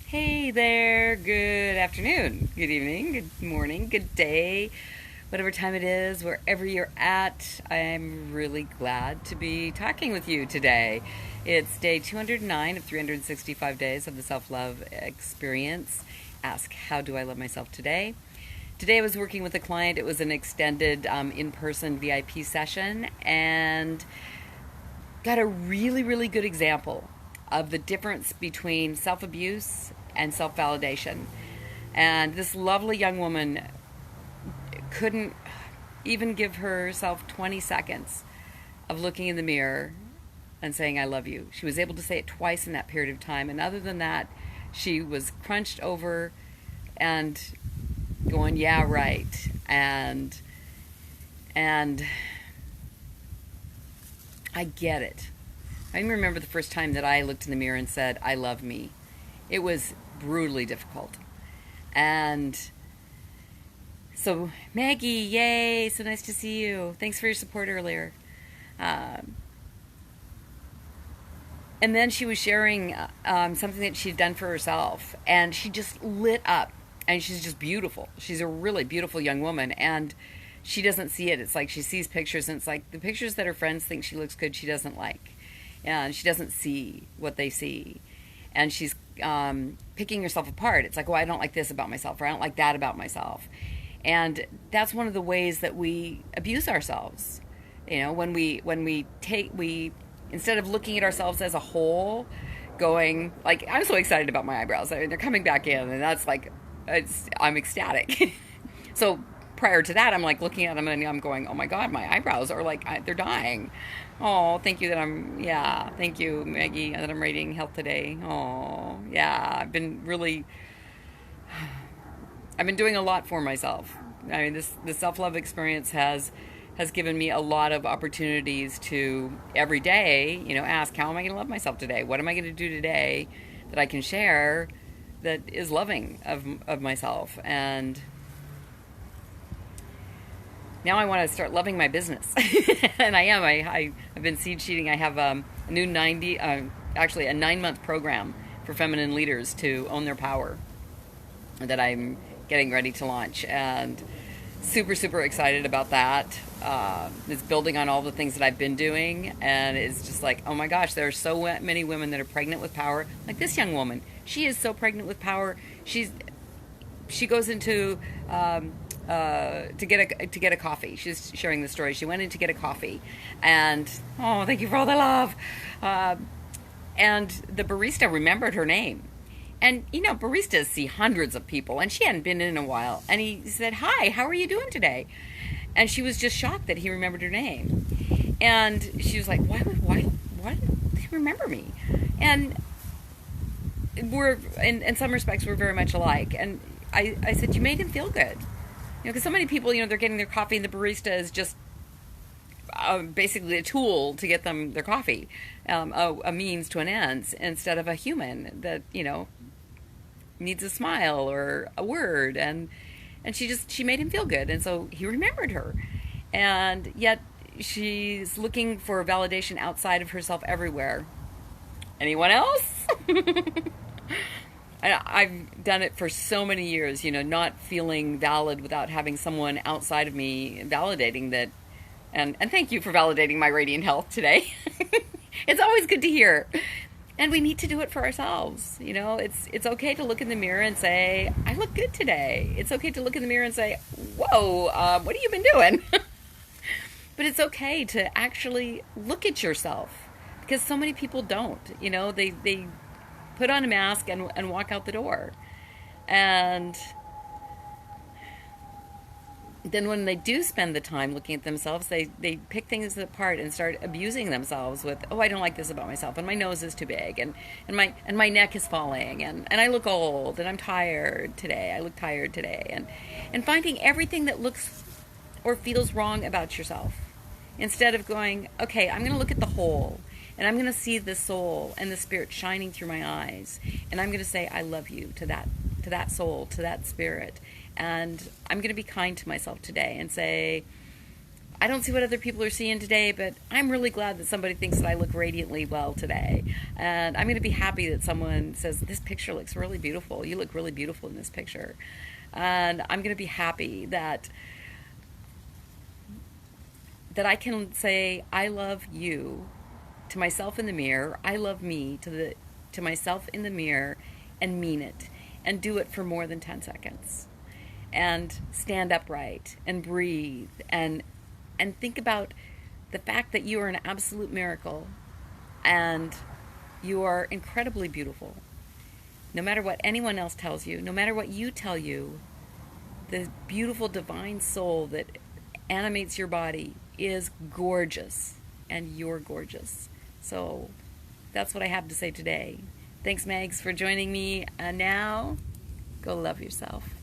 Hey there, good afternoon, good evening, good morning, good day, whatever time it is, wherever you're at. I'm really glad to be talking with you today. It's day 209 of 365 days of the self love experience. Ask, how do I love myself today? Today I was working with a client. It was an extended in person VIP session and got a really, really good example of the difference between self abuse and self validation. And this lovely young woman couldn't even give herself 20 seconds of looking in the mirror and saying, I love you. She was able to say it twice in that period of time. And other than that, she was crunched over and going, yeah, right. And I get it. I remember the first time that I looked in the mirror and said, I love me. It was brutally difficult. And so, Maggie, yay, so nice to see you. Thanks for your support earlier. And then she was sharing something that she'd done for herself, and she just lit up. And she's just beautiful. She's a really beautiful young woman, and she doesn't see it. It's like she sees pictures, and it's like the pictures that her friends think she looks good, she doesn't like. And she doesn't see what they see. And she's picking herself apart. It's like, oh, I don't like this about myself, or I don't like that about myself. And that's one of the ways that we abuse ourselves. You know, when we instead of looking at ourselves as a whole, going like, I'm so excited about my eyebrows. I mean, they're coming back in, and that's like, I'm ecstatic. So prior to that, I'm like looking at them and I'm going, oh my God, my eyebrows are like, they're dying. Oh, thank you thank you, Maggie, that I'm rating health today. Oh, yeah, I've been doing a lot for myself. I mean, the self-love experience has given me a lot of opportunities to every day, ask, how am I going to love myself today? What am I going to do today that I can share that is loving of myself? And now I want to start loving my business. And I am. I've been seed sheeting. I have a new actually a 9-month program for feminine leaders to own their power that I'm getting ready to launch. And super, super excited about that. It's building on all the things that I've been doing. And it's just like, oh my gosh, there are so many women that are pregnant with power. Like this young woman. She is so pregnant with power. She goes into... to get a coffee. She's sharing the story. She went in to get a coffee, and oh, thank you for all the love. And the barista remembered her name, and baristas see hundreds of people, and she hadn't been in a while. And he said, "Hi, how are you doing today?" And she was just shocked that he remembered her name, and she was like, "Why did he remember me?" And we're in some respects we're very much alike. And I said, "You made him feel good." Because so many people, they're getting their coffee, and the barista is just basically a tool to get them their coffee, a means to an end, instead of a human that, needs a smile or a word. And she made him feel good, and so he remembered her. And yet she's looking for validation outside of herself everywhere. Anyone else? I've done it for so many years, not feeling valid without having someone outside of me validating that. And thank you for validating my radiant health today. It's always good to hear. And we need to do it for ourselves. It's okay to look in the mirror and say, I look good today. It's okay to look in the mirror and say, whoa, what have you been doing? But it's okay to actually look at yourself, because so many people don't. They put on a mask and walk out the door. And then when they do spend the time looking at themselves, they pick things apart and start abusing themselves with, oh, I don't like this about myself, and my nose is too big, and my neck is falling, and I look old, and I'm tired today. I look tired today. And finding everything that looks or feels wrong about yourself, instead of going, okay, I'm going to look at the whole. And I'm going to see the soul and the spirit shining through my eyes. And I'm going to say, I love you to that soul, to that spirit. And I'm going to be kind to myself today and say, I don't see what other people are seeing today, but I'm really glad that somebody thinks that I look radiantly well today. And I'm going to be happy that someone says, this picture looks really beautiful. You look really beautiful in this picture. And I'm going to be happy that I can say, I love you to myself in the mirror. I love me to myself in the mirror, and mean it, and do it for more than 10 seconds. And stand upright and breathe and think about the fact that you are an absolute miracle and you are incredibly beautiful. No matter what anyone else tells you, no matter what you tell you, the beautiful divine soul that animates your body is gorgeous, and you're gorgeous. So that's what I have to say today. Thanks, Megs, for joining me. And now, go love yourself.